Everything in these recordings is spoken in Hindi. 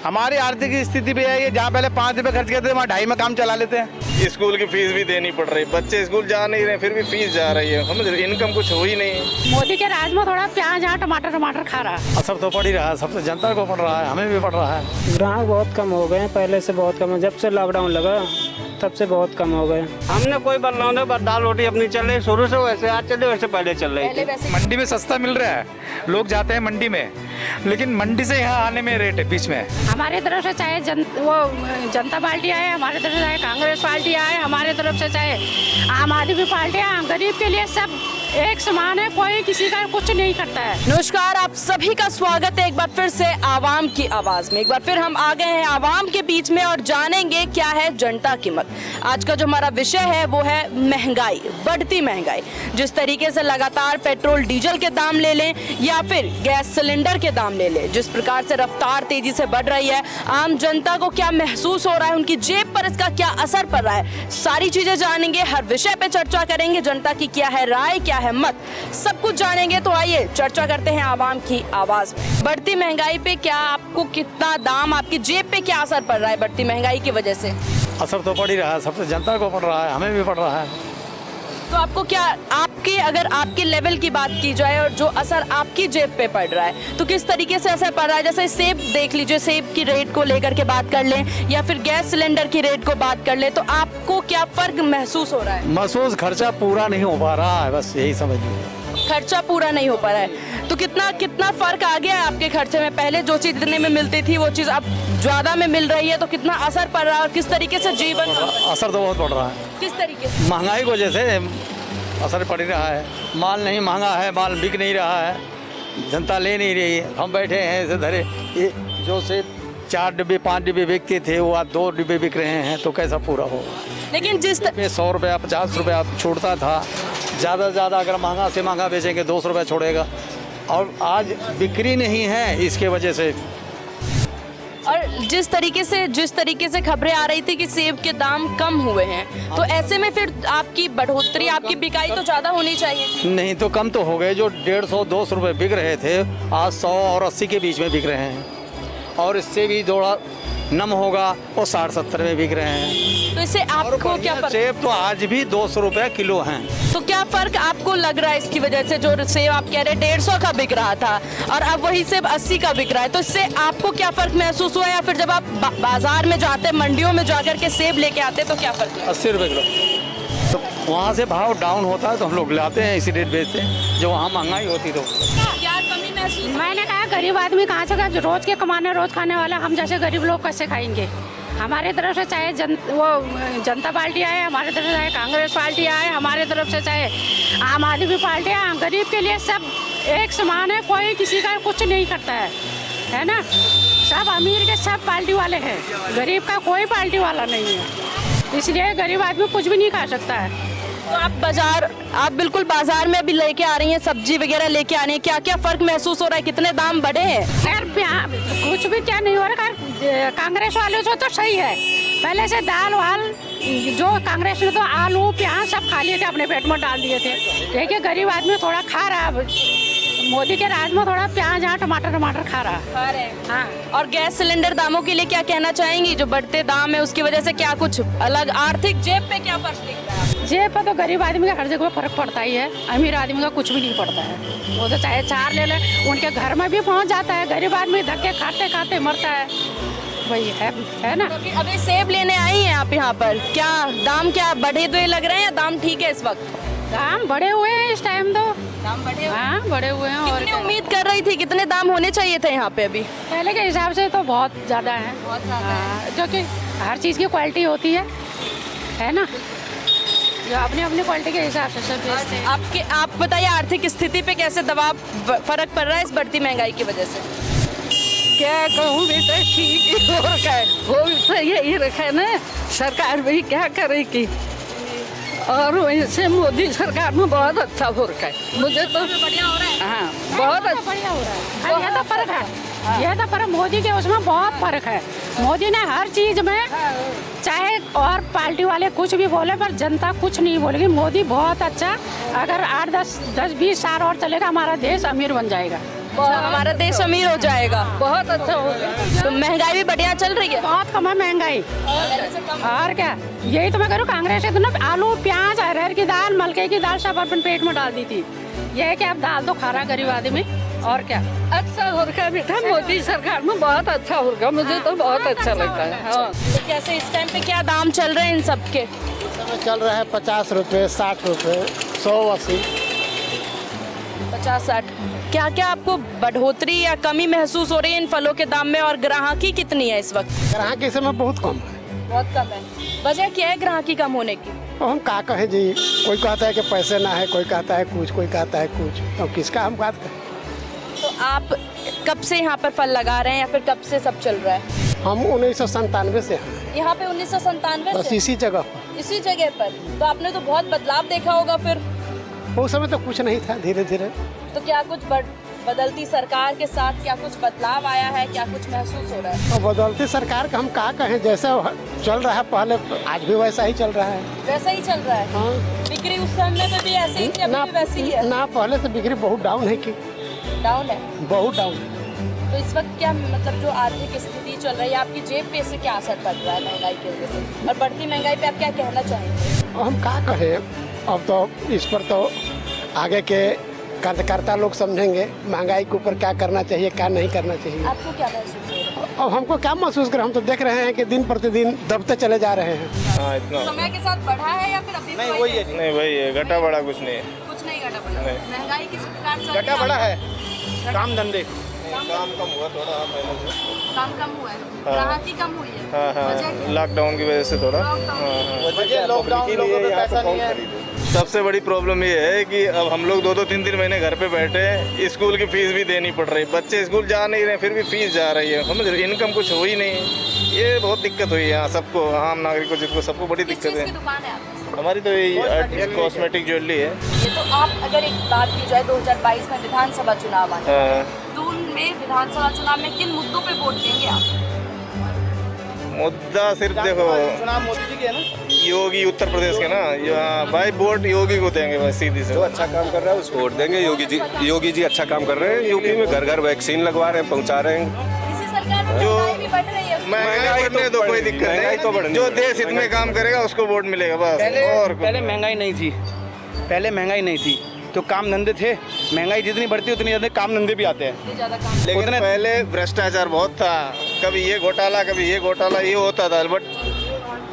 हमारी आर्थिक स्थिति भी है, जहाँ पहले 5 रुपए खर्च करते थे वहाँ 2.5 में काम चला लेते हैं। स्कूल की फीस भी देनी पड़ रही, बच्चे स्कूल जा नहीं रहे फिर भी फीस जा रही है, समझ रहे, इनकम कुछ हो ही नहीं। मोदी के राज में थोड़ा प्याज यहाँ टमाटर खा रहा है। असर तो पड़ ही रहा है, सबसे जनता को पड़ रहा है, हमें भी पड़ रहा है। ग्राहक बहुत कम हो गए, पहले से बहुत कम, जब से लॉकडाउन लगा तब से बहुत कम हो गए। हमने कोई बदलाव नहीं, बस दाल रोटी अपनी चल रही, शुरू से वैसे आज चले वैसे पहले चल रही थी। मंडी में सस्ता मिल रहा है, लोग जाते हैं मंडी में, लेकिन मंडी से यहाँ आने में रेट है बीच में। हमारे तरफ से चाहे जनता पार्टी आए, हमारे तरफ से चाहे कांग्रेस पार्टी आए, हमारे तरफ से चाहे आम आदमी पार्टी आए, गरीब के लिए सब एक समान है, कोई किसी का कुछ नहीं करता है। नमस्कार, आप सभी का स्वागत है एक बार फिर से आवाम की आवाज में। एक बार फिर हम आ गए हैं आवाम के बीच में और जानेंगे क्या है जनता की मत। आज का जो हमारा विषय है वो है महंगाई, बढ़ती महंगाई। जिस तरीके से लगातार पेट्रोल डीजल के दाम ले लें या फिर गैस सिलेंडर के दाम ले लें, जिस प्रकार से रफ्तार तेजी से बढ़ रही है, आम जनता को क्या महसूस हो रहा है, उनकी जेब पर इसका क्या असर पड़ रहा है, सारी चीजें जानेंगे, हर विषय पे चर्चा करेंगे। जनता की क्या है राय, क्या है मत, सब कुछ जानेंगे। तो आइए चर्चा करते हैं आवाम की आवाज में। बढ़ती महंगाई पे क्या आपको कितना दाम, आपकी जेब पे क्या असर पड़ रहा है बढ़ती महंगाई की वजह से? असर तो पड़ ही रहा है, सबसे जनता को पड़ रहा है, हमें भी पड़ रहा है। तो आपको क्या, आपके अगर आपके लेवल की बात की जाए और जो असर आपकी जेब पे पड़ रहा है, तो किस तरीके से असर पड़ रहा है? जैसे सेब देख लीजिए, सेब की रेट को लेकर के बात कर लें या फिर गैस सिलेंडर की रेट को बात कर लें, तो आपको क्या फर्क महसूस हो रहा है? महसूस खर्चा पूरा नहीं हो पा रहा है, बस यही समझ लीजिए। खर्चा पूरा नहीं हो पा रहा है, तो कितना फर्क आ गया है आपके खर्चे में? पहले जो चीज इतने में मिलती थी वो चीज अब ज्यादा में मिल रही है, तो कितना असर पड़ रहा है और किस तरीके से जीवन? असर तो बहुत पड़ रहा है। किस तरीके से? महंगाई की वजह से असर पड़ ही रहा है। माल नहीं, महंगा है, माल बिक नहीं रहा है, जनता ले नहीं रही है। हम बैठे हैं ऐसे धरे, ये जो से 4 डिब्बे 5 डिब्बे बिकते थे वो आज 2 डिब्बे बिक रहे हैं, तो कैसा पूरा होगा? लेकिन जिस 100 रुपया 50 रुपया छूटता था, ज़्यादा से ज़्यादा अगर महंगा से महंगा बेचेंगे 200 रुपया छोड़ेगा, और आज बिक्री नहीं है इसके वजह से। और जिस तरीके से खबरें आ रही थी कि सेब के दाम कम हुए हैं, तो ऐसे में फिर आपकी बढ़ोतरी, आपकी बिकाई तो ज़्यादा होनी चाहिए थी। नहीं तो कम तो हो गए, जो 150-200 रुपये बिक रहे थे आज 100 और 80 के बीच में बिक रहे हैं, और इससे भी थोड़ा नम होगा वो 60-70 में बिक रहे हैं। तो इससे आपको क्या फर्क? सेब तो आज भी 200 रुपया किलो हैं। तो क्या फर्क आपको लग रहा है इसकी वजह से? जो सेब आप कह रहे 150 का बिक रहा था और अब वही सेब 80 का बिक रहा है, तो इससे आपको क्या फर्क महसूस हुआ? या फिर जब आप बाजार में जाते, मंडियों में जाकर के सेब लेके आते, तो क्या फर्क? 80 रुपये किलो, तो वहाँ से भाव डाउन होता है तो हम लोग लाते हैं, इसी रेट बेचते हैं। जो वहाँ महंगाई होती तो क्या कमी महसूस? मैंने कहा गरीब आदमी कहाँ से, रोज के कमाने रोज खाने वाला हम जैसे गरीब लोग कैसे खाएंगे? हमारे तरफ से चाहे जनता पार्टी आए, हमारे तरफ से चाहे कांग्रेस पार्टी आए, हमारे तरफ से चाहे आम आदमी पार्टी आए, गरीब के लिए सब एक समान है, कोई किसी का कुछ नहीं करता है ना? सब अमीर के सब पार्टी वाले हैं, गरीब का कोई पार्टी वाला नहीं है, इसलिए गरीब आदमी कुछ भी नहीं खा सकता है। तो आप बिल्कुल बाजार में अभी लेके आ रही हैं, सब्जी वगैरह लेके आ रही हैं, क्या क्या फर्क महसूस हो रहा है? कितने दाम बढ़े हैं? खैर कुछ भी क्या नहीं हो रहा, कांग्रेस वाले से तो सही है। पहले से दाल वाल जो कांग्रेस ने तो आलू प्याज सब खा लिए थे, अपने पेट में डाल दिए थे। देखिए गरीब आदमी थोड़ा खा रहा है, मोदी के राज में थोड़ा प्याज यहाँ टमाटर खा रहा है। हाँ। और गैस सिलेंडर दामों के लिए क्या कहना चाहेंगी? जो बढ़ते दाम है उसकी वजह से क्या कुछ अलग आर्थिक जेब पे क्या फर्क दिख रहा है? जेब पर तो गरीब आदमी का हर जगह फर्क पड़ता ही है, अमीर आदमी का कुछ भी नहीं पड़ता है। वो तो चाहे 4 ले ले, उनके घर में भी पहुँच जाता है, गरीब आदमी धक्के खाते खाते मरता है, वही है ना? तो अभी सेब लेने आई हैं आप यहाँ पर, क्या दाम क्या बढ़े हुए लग रहे हैं या दाम ठीक है इस वक्त? दाम बढ़े हुए हैं इस टाइम तो, दाम बढ़े हुए? हाँ बढ़े हुए हैं। और कितनी उम्मीद कर रही थी, कितने दाम होने चाहिए थे यहाँ पे? अभी पहले के हिसाब से तो बहुत ज़्यादा है, जो कि हर चीज़ की क्वालिटी होती है ना? जो अपनी अपनी क्वालिटी के हिसाब से सब बेचते हैं। आप बताइए, आर्थिक स्थिति पे कैसे दबाव, फर्क पड़ रहा है इस बढ़ती महंगाई की वजह से? क्या कहूँ बेटा, ठीक ही हो रखा है, हो तो यही रखा है ना, सरकार भी क्या करेगी। और वैसे मोदी सरकार में बहुत अच्छा हो रखा है, मुझे तो बढ़िया हो रहा है। हाँ बहुत अच्छा बढ़िया हो रहा है। ये तो फर्क है, ये तो फर्क मोदी के उसमें बहुत फर्क है। मोदी ने हर चीज में, चाहे और पार्टी वाले कुछ भी बोले पर जनता कुछ नहीं बोलेगी। मोदी बहुत अच्छा, अगर 8-10-20 साल और चलेगा हमारा देश अमीर बन जाएगा। हमारा देश अमीर हो जाएगा। बहुत अच्छा हो गया। तो महंगाई भी बढ़िया चल रही है। बहुत कम है महंगाई। और क्या, यही तो मैं करूँ, कांग्रेस ने तो आलू प्याज अरहर की दाल मलके की दाल सब अपन पेट में डाल दी थी। ये है कि अब दाल तो खा रहा गरीब आदमी, और क्या। अच्छा हो रखा बेटा, मोदी सरकार में बहुत अच्छा हो रखा, मुझे तो बहुत अच्छा लगता है। हाँ। तो कैसे इस टाइम पे क्या दाम चल रहे हैं इन सब के? चल रहा है 50 रुपये, 60 रुपये, 100, 80। 50-60। क्या क्या आपको बढ़ोतरी या कमी महसूस हो रही है इन फलों के दाम में, और ग्राहकी कितनी है इस वक्त? ग्राहक के समय बहुत कम है। बहुत कम है। वजह क्या है ग्राहकी कम होने की? तो हम क्या कहें जी, कोई कहता है कि पैसे ना है, कोई कहता है कुछ, कोई कहता है कुछ, तो किसका हम बात करें। तो आप कब से यहाँ पर फल लगा रहे हैं या फिर कब से सब चल रहा है? हम 1997 से हैं। यहाँ पे 1997 बस से? इसी जगह पर। इसी जगह पर। तो आपने तो बहुत बदलाव देखा होगा फिर। उस समय तो कुछ नहीं था, धीरे धीरे। तो क्या कुछ बदलती सरकार के साथ क्या कुछ बदलाव आया है, क्या कुछ महसूस हो रहा है? तो बदलती सरकार का हम क्या कहें, जैसे चल रहा है पहले, आज भी वैसा ही चल रहा है। वैसा ही चल रहा है। हाँ। बिक्री उस समय पे भी ऐसे ही थी, अभी भी वैसी ही है? ना, पहले से बिक्री बहुत डाउन है की। डाउन है? बहुत डाउन। तो इस वक्त क्या मतलब जो आर्थिक स्थिति चल रही है, आपकी जेब पे इससे क्या असर पड़ रहा है महंगाई की वजह से, और बढ़ती महंगाई पे आप क्या कहना चाहेंगे? हम क्या कहें, अब तो इस पर तो आगे के कार्यकर्ता लोग समझेंगे, महंगाई के ऊपर क्या करना चाहिए, क्या नहीं करना चाहिए। आपको क्या महसूस हो रहा है? अब हमको क्या महसूस करें, हम तो देख रहे हैं कि दिन प्रतिदिन दबते चले जा रहे हैं। हाँ इतना समय के साथ बढ़ा है या फिर अभी नहीं, वही है। नहीं वही है, घटा बढ़ा कुछ नहीं है। कुछ नहीं घटा बढ़ा। नहीं। महंगाई किस प्रकार चल रही घटा बड़ा है, काम धंधे काम कम हुआ थोड़ा पहले से। काम कम हुआ है, ग्राहकी कम हुई है। हाँ वजह हाँ, क्या? लॉकडाउन की वजह से थोड़ा। वजह लॉकडाउन, लोगों पे पैसा नहीं है। सबसे बड़ी प्रॉब्लम ये है कि अब हम लोग 2-2, 3-3 महीने घर पे बैठे हैं, स्कूल की फीस भी देनी पड़ रही है। बच्चे स्कूल जा नहीं रहे, फिर भी फीस जा रही है, समझ रहे, इनकम कुछ हो ही नहीं। ये बहुत दिक्कत हुई है यहाँ सबको, आम नागरिकों जिसको, सबको बड़ी किस दिक्कत चीज़ है। की दुकान है आपकी? हमारी तो यही कॉस्मेटिक ज्वेलरी है। ये तो आप अगर एक बात की जाए 2022 में विधानसभा चुनाव आने हाँ। तो उनमें विधानसभा चुनाव में किन मुद्दों पे वोट देंगे आप? मुद्दा सिर्फ देखो, चुनाव मोदी जी के है ना, योगी उत्तर प्रदेश के ना, यहाँ भाई वोट योगी को देंगे बस, सीधी से। जो अच्छा काम कर रहा है उसको वोट देंगे। योगी जी अच्छा काम कर रहे हैं। यूपी में घर घर वैक्सीन लगवा रहे हैं, पहुंचा रहे हैं। इसी सरकार में जो- महंगाई भी बढ़ रही है। महंगाई बढ़ने दो, कोई दिक्कत महंगाई तो नहीं। बढ़नी जो है। देश हित में काम करेगा उसको वोट मिलेगा बस। और पहले महंगाई नहीं थी, पहले महंगाई नहीं थी तो काम धंधे थे। महंगाई जितनी बढ़ती है उतनी ज़्यादा काम धंधे भी आते हैं। ज्यादा काम। लेकिन पहले भ्रष्टाचार बहुत था, कभी ये घोटाला कभी ये घोटाला, ये होता था। बट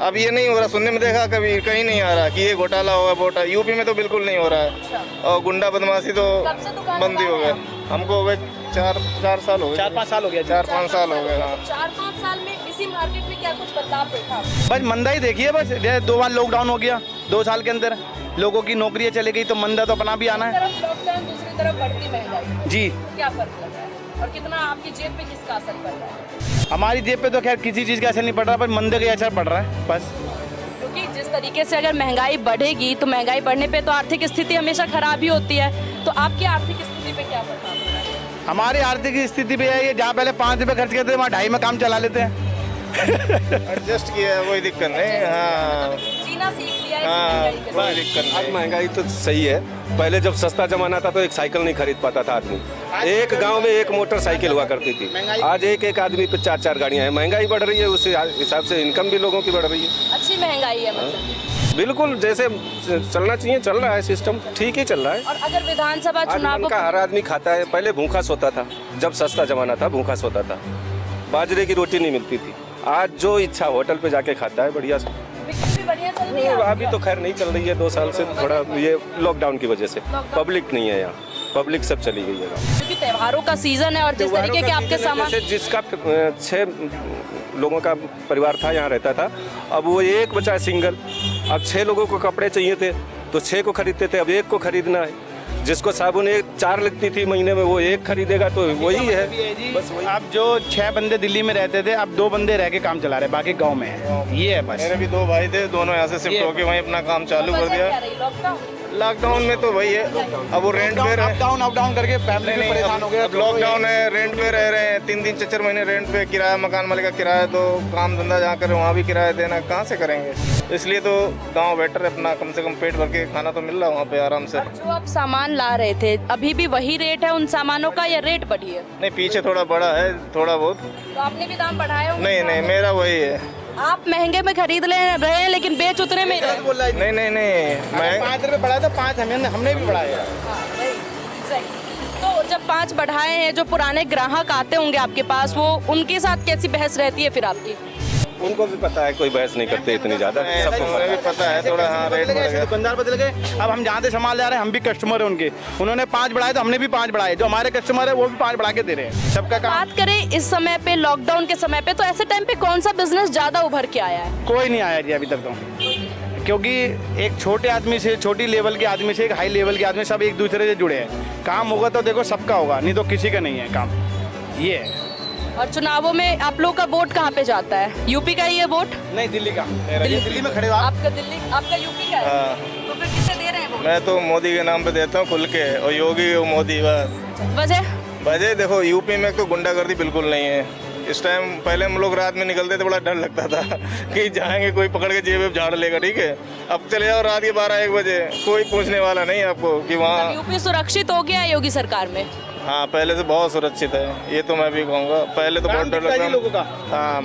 अब ये नहीं हो रहा, सुनने में देखा कभी कहीं नहीं आ रहा कि ये घोटाला होगा वोटा। यूपी में तो बिल्कुल नहीं हो रहा है। और गुंडा बदमाशी तो कब से दुकान बंद ही हो लगाए गए। हमको हो गए 4 साल हो गए। 4-5 साल हो गया। 4-5 साल हो गए। हाँ 4-5 साल में इसी मार्केट में क्या कुछ बदलाव देखा आपने? बस मंदा ही देखिए, बस जैसे 2 बार लॉकडाउन हो गया, 2 साल के अंदर लोगों की नौकरियां चली गई, तो मंदा तो अपना भी आना एक है तरफ लॉकडाउन, दूसरी तरफ बढ़ती महंगाई, जी। क्या फर्क लग रहा है और कितना आपकी जेब पे किसका असर पड़ रहा है? हमारी जेब पे तो खैर किसी चीज़ का असर नहीं पड़ रहा, पर मंदे का असर पड़ रहा है बस। क्योंकि जिस तरीके से अगर महंगाई बढ़ेगी तो महंगाई बढ़ने पे तो आर्थिक स्थिति हमेशा खराब ही होती है। तो आपकी आर्थिक स्थिति पे क्या प्रभाव पड़ रहा है? हमारी आर्थिक स्थिति पे है ये, जहाँ पहले 5 रुपये खर्च करते थे वहाँ 2.5 में काम चला लेते हैं। एडजस्ट किया है, कोई दिक्कत नहीं। हाँ जीना सीख लिया है इस हाँ, महंगाई के कोई साथ। दिक्कत अब नहीं। महंगाई तो सही है। पहले जब सस्ता जमाना था तो एक साइकिल नहीं खरीद पाता था आदमी। एक गांव में एक मोटरसाइकिल हुआ करती थी। आज एक आदमी पे 4 गाड़ियां हैं। महंगाई बढ़ रही है, उस हिसाब से इनकम भी लोगों की बढ़ रही है। अच्छी महंगाई है मतलब। बिल्कुल जैसे चलना चाहिए चल रहा है, सिस्टम ठीक ही चल रहा है। और अगर विधानसभा आज चुनाव मन का हर आदमी खाता है। पहले भूखा सोता था, जब सस्ता जमाना था भूखा सोता था, बाजरे की रोटी नहीं मिलती थी। आज जो इच्छा होटल पे जाके खाता है बढ़िया से। बिक्री भी बढ़िया चल रही है अभी तो खैर नहीं चल रही है, 2 साल से थोड़ा ये लॉकडाउन की वजह से पब्लिक नहीं है यहाँ, पब्लिक सब चली गई है। क्योंकि त्योहारों का सीजन है और जिस तरीके के आपके सामान, जैसे जिसका 6 लोगों का परिवार था यहाँ रहता था, अब वो एक बचा है सिंगल। अब 6 लोगों को कपड़े चाहिए थे तो 6 को खरीदते थे, अब 1 को खरीदना है। जिसको साबुन 4 लगती थी महीने में, वो 1 खरीदेगा तो वही है बस वही। अब जो 6 बंदे दिल्ली में रहते थे, अब 2 बंदे रह के काम चला रहे, बाकी गाँव में है। ये है बस। मेरे भी 2 भाई थे, दोनों यहाँ से शिफ्ट होके वहीं अपना काम चालू कर वजह दिया। क्या रही? लॉकडाउन। लॉकडाउन में तो वही है, अब वो रेंट पे रहे, अप डाउन करके फैमिली में परेशान हो गए। अब लॉकडाउन है, रेंट पे रह रहे हैं, 3 4 महीने रेंट पे, किराया मकान मालिक का किराया, तो काम धंधा जहाँ करें वहाँ भी किराया देना, कहाँ से करेंगे। इसलिए तो गांव बेटर है, अपना कम से कम पेट भर के खाना तो मिल रहा है वहाँ पे आराम से। जो आप सामान ला रहे थे अभी भी वही रेट है उन सामानों का या रेट बढ़ी है? नहीं, पीछे थोड़ा बड़ा है, थोड़ा बहुत। तो आपने भी दाम बढ़ाए होंगे? नहीं, मेरा वही है। आप महंगे में खरीद ले रहे हैं लेकिन बेच उतने में ही रहे। नहीं, मैं 5 रुपये बढ़ाया था, 5 हमने भी बढ़ाया। तो जब 5 बढ़ाए हैं, जो पुराने ग्राहक आते होंगे आपके पास, वो उनके साथ कैसी बहस रहती है फिर आपकी? उनको भी पता है, कोई बहस नहीं करते इतनी ज़्यादा, सबको भी पता है थोड़ा। हाँ, रेट बढ़ गया। दुकानदार बदल गए, अब हम जहाँ से सामान ले आ रहे हैं हम भी कस्टमर हैं उनके, उन्होंने 5 बढ़ाए तो हमने भी 5 बढ़ाए, जो हमारे कस्टमर है वो भी 5 बढ़ा के दे रहे हैं। सबका काम। बात करें इस समय पे, लॉकडाउन के समय पे, तो ऐसे टाइम पे कौन सा बिजनेस ज्यादा उभर के आया है? कोई नहीं आया जी अभी तक तो, क्योंकि एक छोटे आदमी से, छोटी लेवल के आदमी से एक हाई लेवल के आदमी, सब एक दूसरे से जुड़े हैं। काम होगा तो देखो सबका होगा, नहीं तो किसी का नहीं है काम, ये है। और चुनावों में आप लोग का वोट कहाँ पे जाता है? यूपी का ही है वोट? नहीं, दिल्ली का। दिल्ली में खड़े हो आप? आपका दिल्ली, आपका यूपी का है? हाँ। तो फिर किसे दे रहे हैं वोट? मैं तो मोदी के नाम पे देता हूँ खुल के, और योगी और मोदी बस। वजह देखो, यूपी में तो गुंडागर्दी बिल्कुल नहीं है इस टाइम। पहले हम लोग रात में निकलते थे, बड़ा डर लगता था कि जाएंगे कोई पकड़ के जेब झाड़ लेगा, ठीक है। अब चले जाओ रात के 12-1 बजे, कोई पूछने वाला नहीं आपको कि वहाँ। यूपी सुरक्षित हो गया है योगी सरकार में? हाँ, पहले से बहुत सुरक्षित है, ये तो मैं भी कहूँगा। पहले तो बहुत डर लगता है लोगों का। हाँ,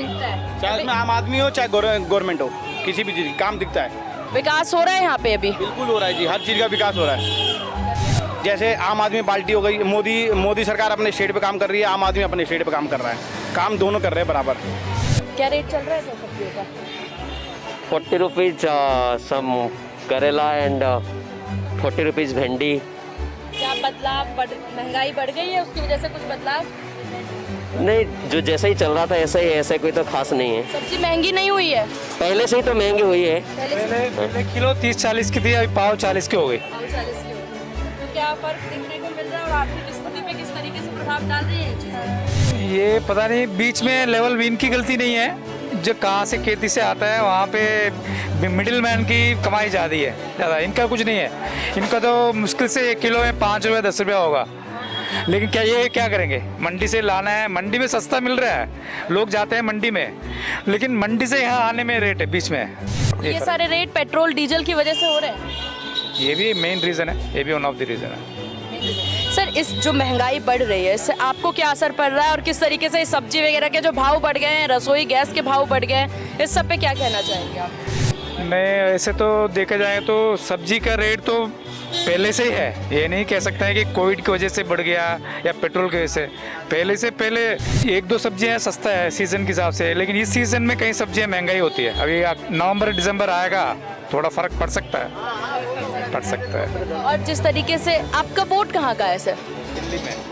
चाहे उसमें आम आदमी हो चाहे गवर्नमेंट हो, किसी भी चीज काम दिखता है। विकास हो रहा है यहाँ पे अभी? बिल्कुल हो रहा है जी, हर चीज़ का विकास हो रहा है। जैसे आम आदमी पार्टी हो गई, मोदी सरकार अपने स्टेट पे काम कर रही है, आम आदमी अपने स्टेट पे काम कर रहा है, काम दोनों कर रहे हैं बराबर। क्या रेट चल रहा है सब सब्जियों का? 40 रुपीज़ सम करेला एंड 40 रुपीज़ भिंडी। क्या बदलाव, महंगाई बढ़ गई है, उसकी वजह से कुछ बदलाव? नहीं, जो जैसा ही चल रहा था ऐसा ही, ऐसा कोई तो खास नहीं है। सब्जी महंगी नहीं हुई है? पहले से ही तो महंगी हुई है। पहले किलो 30-40 की थी, अभी पाव 40 की हो गई। तो क्या फर्क देखने को मिल रहा है और आर्थिक स्थिति पे किस तरीके से प्रभाव डाल रही है? ये पता नहीं, बीच में लेवल भी इनकी गलती नहीं है, जो कहाँ से खेती से आता है वहाँ पे मिडिल मैन की कमाई ज़्यादा है, ज़्यादा इनका कुछ नहीं है। इनका तो मुश्किल से 1 किलो में 5 रुपये 10 रुपया होगा, लेकिन क्या करेंगे, मंडी से लाना है, मंडी में सस्ता मिल रहा है, लोग जाते हैं मंडी में, लेकिन मंडी से यहाँ आने में रेट है बीच में। ये सारे रेट पेट्रोल डीजल की वजह से हो रहे हैं? ये भी मेन रीज़न है, ये भी वन ऑफ द रीज़न है। सर, इस जो महंगाई बढ़ रही है, इससे आपको क्या असर पड़ रहा है और किस तरीके से सब्जी वगैरह के जो भाव बढ़ गए हैं, रसोई गैस के भाव बढ़ गए हैं, इस सब पे क्या कहना चाहेंगे आप? नहीं, ऐसे तो देखा जाए तो सब्जी का रेट तो पहले से ही है, ये नहीं कह सकता है कि कोविड की वजह से बढ़ गया या पेट्रोल की वजह से। पहले 1-2 सब्जियां सस्ता है सीज़न के हिसाब से, लेकिन इस सीज़न में कई सब्जियां महंगाई होती है। अभी नवंबर दिसंबर आएगा, थोड़ा फ़र्क पड़ सकता है। और जिस तरीके से आपका वोट कहाँ का है सर?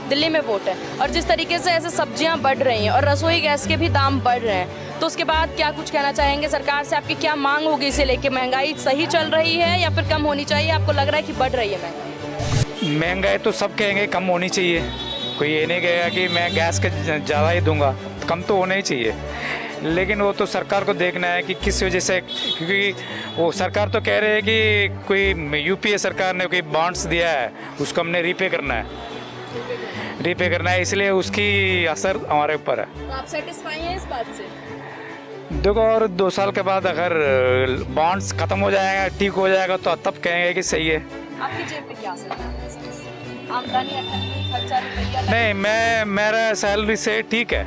दिल्ली में वोट है। और जिस तरीके से ऐसे सब्जियां बढ़ रही हैं और रसोई गैस के भी दाम बढ़ रहे हैं, तो उसके बाद क्या कुछ कहना चाहेंगे सरकार से? आपकी क्या मांग होगी इसे लेके? महंगाई सही चल रही है या फिर कम होनी चाहिए? आपको लग रहा है कि बढ़ रही है महंगाई? महंगाई तो सब कहेंगे कम होनी चाहिए, कोई ये नहीं कहेगा कि मैं गैस के ज़्यादा ही दूंगा, कम तो होना ही चाहिए। लेकिन वो तो सरकार को देखना है कि किस वजह से, क्योंकि वो सरकार तो कह रहे हैं कि कोई यूपीए सरकार ने कोई बॉन्ड्स दिया है, उसको हमने रीपे करना है, इसलिए उसकी असर हमारे ऊपर है। तो आप सेटिस्फाई हैं इस बात से? देखो, और 2 साल के बाद अगर बॉन्ड्स ख़त्म हो जाएगा, ठीक हो जाएगा, तो तब कहेंगे कि सही है। आपकी जेब पे क्या असर पड़ा है? आमदनी, खर्चा, रुपया? नहीं, मेरा सैलरी से ठीक है,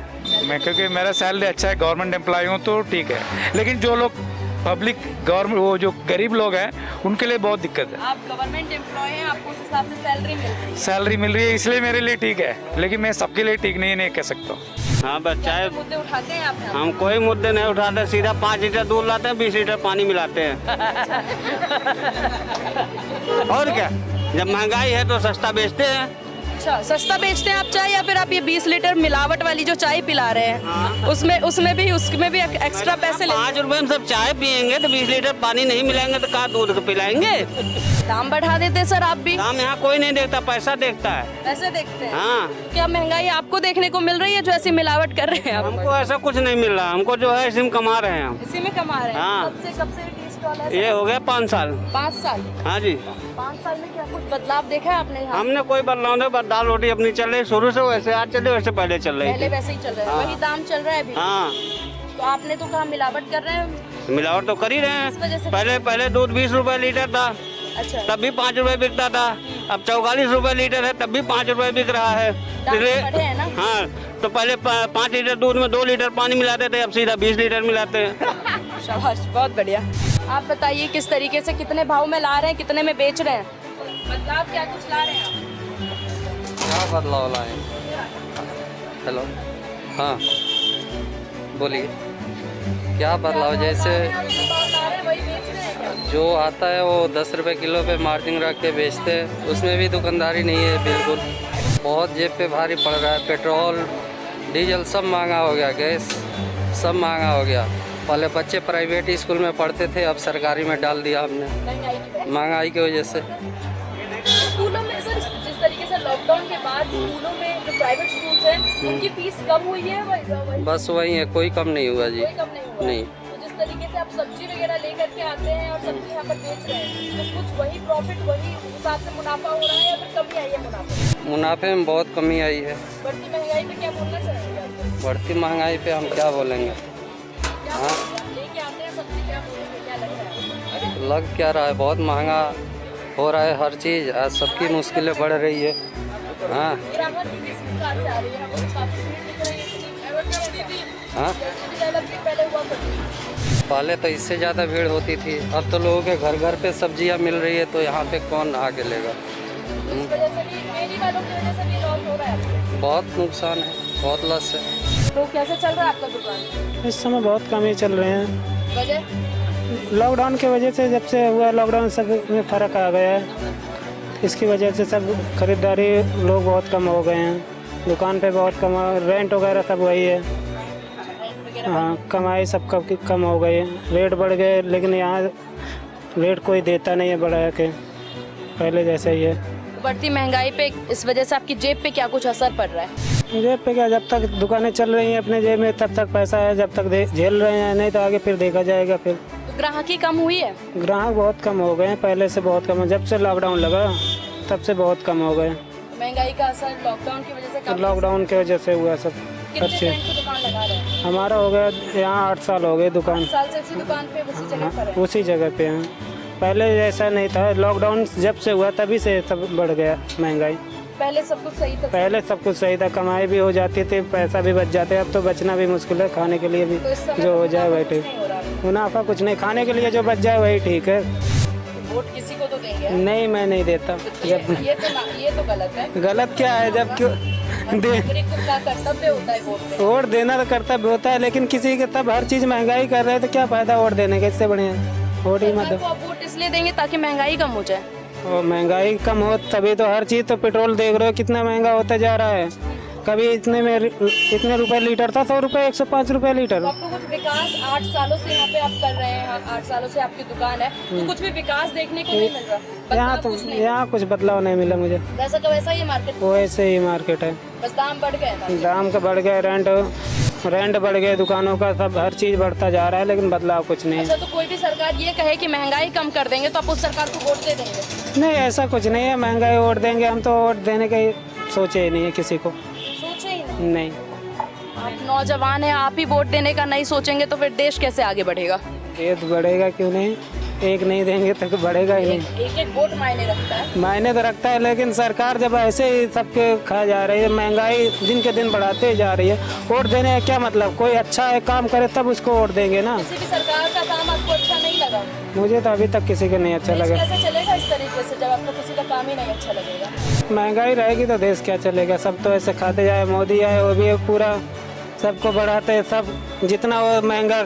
क्योंकि मेरा सैलरी अच्छा है, गवर्नमेंट एम्प्लॉय हूँ तो ठीक है। लेकिन जो लोग पब्लिक गवर्नमेंट, वो जो गरीब लोग हैं, उनके लिए बहुत दिक्कत है। आप गवर्नमेंट एम्प्लॉय हैं, आपको उस हिसाब से सैलरी मिल रही है, इसलिए मेरे लिए ठीक है, लेकिन मैं सबके लिए ठीक नहीं कह सकता हूँ। हाँ, बस चाहे मुद्दे उठाते हैं आप? हम कोई मुद्दे नहीं उठाते, सीधा 5 लीटर दूध लाते हैं, 20 लीटर पानी मिलाते हैं। और क्या, जब महंगाई है तो सस्ता बेचते हैं। अच्छा, सस्ता बेचते हैं आप चाय, या फिर आप ये 20 लीटर मिलावट वाली जो चाय पिला रहे हैं? हाँ। उसमें भी एक्स्ट्रा पैसे ले? 5 रुपए में सब चाय पियेंगे तो 20 लीटर पानी नहीं मिलाएंगे तो कहाँ दूध पिलाएंगे? दाम बढ़ा देते सर आप भी? दाम यहाँ कोई नहीं देखता, पैसा देखता है। पैसे देखते हैं? हाँ। क्या महंगाई आपको देखने को मिल रही है जो ऐसी मिलावट कर रहे हैं? हमको ऐसा कुछ नहीं मिल रहा, हमको जो है इसी में कमा रहे हैं हम। इसी में कमा रहे हैं? हाँ। कब से स्टॉल है? ये हो गया 5 साल। 5 साल? हाँ जी। 5 साल में क्या कुछ बदलाव देखा है आपने यहाँ? हमने कोई बदलाव नहीं, बस दाल रोटी अपनी चल रही शुरू से, वैसे आज चले वैसे पहले चल रही पहले थी। वैसे ही चल रहा है, हाँ। वही दाम चल रहा है अभी? हाँ। तो आपने तो कहा मिलावट कर रहे हैं। मिलावट तो कर ही रहे इस वजह हैं। से- पहले दूध 20 रुपए लीटर था, अच्छा। तब भी 5 रुपए बिकता था। अब 44 रुपए लीटर है, तब भी 5 रुपए बिक रहा है। दाम इसलिए- बढ़े हैं ना? हाँ, तो पहले 5 लीटर दूध में 2 लीटर पानी मिलाते थे, अब सीधा 20 लीटर मिलाते हैं। शाबाश, बहुत बढ़िया। आप बताइए किस तरीके से, कितने भाव में ला रहे हैं, कितने में बेच रहे हैं? बदलाव क्या कुछ ला रहे हैं आप? क्या बदलाव लाए? हेलो, हाँ बोलिए, क्या बदलाव? जैसे जो आता है वो 10 रुपए किलो पे मार्जिन रख के बेचते हैं, उसमें भी दुकानदारी नहीं है बिल्कुल। बहुत जेब पे भारी पड़ रहा है। पेट्रोल डीजल सब महंगा हो गया, गैस सब महंगा हो गया। पहले बच्चे प्राइवेट स्कूल में पढ़ते थे, अब सरकारी में डाल दिया हमने महंगाई की वजह से। स्कूलों में सर, जिस तरीके से लॉकडाउन के बाद स्कूलों में जो प्राइवेट स्कूल्स हैं उनकी फीस कम हुई है? बस वही है, कोई कम नहीं हुआ जी। कोई कम नहीं हुआ? नहीं। तो जिस तरीके से आप सब्जी वगैरह लेकर के आते हैं और सब्जी यहाँ पर बेच रहे हैं, तो कुछ वही प्रॉफिट, वही हिसाब से मुनाफा हो रहा है या फिर कमी आई है मुनाफे? मुनाफे में बहुत कमी आई है। बढ़ती महंगाई पे क्या बोलना चाहेंगे आप? बढ़ती महंगाई पे हम क्या बोलेंगे? हाँ, लेके आते हैं सब्जी, क्या बोलेंगे, क्या लग रहा है? लग क्या रहा है, बहुत महंगा हो रहा है हर चीज़। आज सबकी मुश्किलें बढ़ रही है। हाँ ग्राहक की किस प्रकार से आ रही है? हम लोग काफी भीड़ दिख रही है। हाँ, जैसे भी डेवलपमेंट पहले हुआ करती थी। पहले तो इससे ज़्यादा भीड़ होती थी, अब तो लोगों के घर घर पे सब्जियां मिल रही है, तो यहाँ पे कौन आके लेगा? इस वजह से भी, मेरी वालों की वजह से भी लॉस हो रहा है आपको? बहुत नुकसान है, बहुत लॉस है। तो कैसे चल रहा है आपका दुकान? इस समय बहुत कम ही चल रहे हैं। वजह? लॉकडाउन की वजह से, जब से हुआ लॉकडाउन सब में फ़र्क आ गया है। इसकी वजह से सब खरीदारी लोग बहुत कम हो गए हैं। दुकान पे बहुत कम, रेंट वगैरह सब वही है। हाँ, कमाई सब कम हो गई है। रेट बढ़ गए, लेकिन यहाँ रेट कोई देता नहीं है बढ़ा के, पहले जैसे ही है। बढ़ती महंगाई पे इस वजह से आपकी जेब पे क्या कुछ असर पड़ रहा है? जेब पे क्या, जब तक दुकानें चल रही हैं अपने जेब में तब तक पैसा है, जब तक झेल रहे हैं, नहीं तो आगे फिर देखा जाएगा। फिर तो ग्राहकी कम हुई है? ग्राहक बहुत कम हो गए हैं, पहले से बहुत कम है। जब से लॉकडाउन लगा तब से बहुत कम हो गए। महंगाई का असर लॉकडाउन की वजह से काफी- लॉकडाउन की वजह से हुआ सब। कितने अच्छे, टाइम की दुकान लगा रहे हैं? हमारा हो गया यहाँ 8 साल हो गए दुकान। 8 साल से उसी दुकान पे, उसी जगह पर है? उसी जगह पे हैं। पहले जैसा नहीं था, लॉकडाउन जब से हुआ तभी से सब बढ़ गया महंगाई। पहले सब कुछ सही था? पहले सब कुछ सही था, कमाई भी हो जाती थी, पैसा भी बच जाते। अब तो बचना भी मुश्किल है, खाने के लिए भी तो इस समय जो हो मुनाफा जाए वही कुछ ठीक। नहीं हो रहा है। मुनाफा कुछ नहीं, खाने के लिए जो बच जाए वही ठीक है। वोट किसी को तो देंगे? नहीं, मैं नहीं देता। ये तो गलत है। गलत क्या है, जब क्यों दे नागरिक का कर्तव्य होता है वोट देना। वोट देना तो कर्तव्य होता है, लेकिन किसी के तब हर चीज़ महंगाई कर रहे हैं तो क्या फ़ायदा वोट देने का? इससे बढ़िया वोट ही मत सरकार दो। को आप वोट इसलिए देंगे ताकि महंगाई कम हो जाए? और महंगाई कम हो तभी तो, हर चीज़ तो पेट्रोल देख रहे हो कितना महंगा होता जा रहा है। कभी इतने रुपए लीटर था, 100 रुपए, 105 रुपए लीटर। तो आपको कुछ विकास 8 सालों से यहाँ पे आप कर रहे हैं, 8 सालों से आपकी दुकान है, तो कुछ भी विकास देखने को नहीं मिल रहा? यहाँ तो, यहाँ कुछ बदलाव नहीं मिला मुझे। वैसा का वैसा ही मार्केट, वैसे ही मार्केट है, बस दाम बढ़ गए ना? दाम का बढ़ गए, रेंट बढ़ गए दुकानों का, सब हर चीज़ बढ़ता जा रहा है, लेकिन बदलाव कुछ नहीं है। अच्छा, तो कोई भी सरकार ये कहे कि महंगाई कम कर देंगे तो आप उस सरकार को वोट दे देंगे? नहीं, ऐसा कुछ नहीं है। महंगाई वोट देंगे हम तो, वोट देने का सोचे ही नहीं है किसी को। सोचे ही नहीं? नहीं। आप नौजवान हैं, आप ही वोट देने का नहीं सोचेंगे तो फिर देश कैसे आगे बढ़ेगा? ये तो बढ़ेगा क्यों नहीं, एक नहीं देंगे तो बढ़ेगा ही नहीं। एक वोट मायने रखता है? मायने तो रखता है, लेकिन सरकार जब ऐसे ही सबके खा जा रही है, महंगाई दिन के दिन बढ़ाते जा रही है, वोट देने का क्या मतलब? कोई अच्छा है काम करे तब उसको वोट देंगे ना। किसी भी सरकार का काम आपको अच्छा नहीं लगा? मुझे तो अभी तक किसी का नहीं अच्छा देश लगा। कैसे चलेगा इस तरीके से जब आपको किसी का काम ही नहीं अच्छा लगेगा? महंगाई रहेगी तो देश क्या चलेगा? सब तो ऐसे खाते जाए, मोदी आए वो भी पूरा सबको बढ़ाते हैं, सब जितना वो महंगा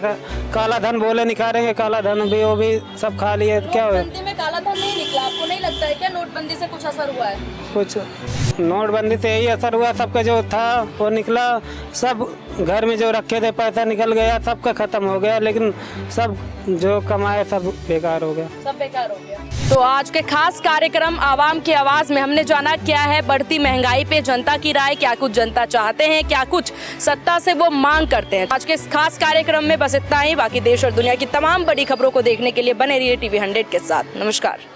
काला धन बोले निकालेंगे, काला धन भी वो भी सब खा लिए, क्या हो? नोटबंदी में काला धन नहीं निकला, आपको नहीं लगता है क्या नोटबंदी से कुछ असर हुआ है? कुछ नोटबंदी से यही असर हुआ, सबका जो था वो निकला, सब घर में जो रखे थे पैसा निकल गया, सबका खत्म हो गया, लेकिन सब जो कमाए सब बेकार हो गया। सब बेकार हो गया। तो आज के खास कार्यक्रम आवाम की आवाज में हमने जाना क्या है बढ़ती महंगाई पे जनता की राय, क्या कुछ जनता चाहते हैं, क्या कुछ सत्ता से वो मांग करते हैं। आज के इस खास कार्यक्रम में बस इतना ही। बाकी देश और दुनिया की तमाम बड़ी खबरों को देखने के लिए बने रहिए TV 100 के साथ। नमस्कार।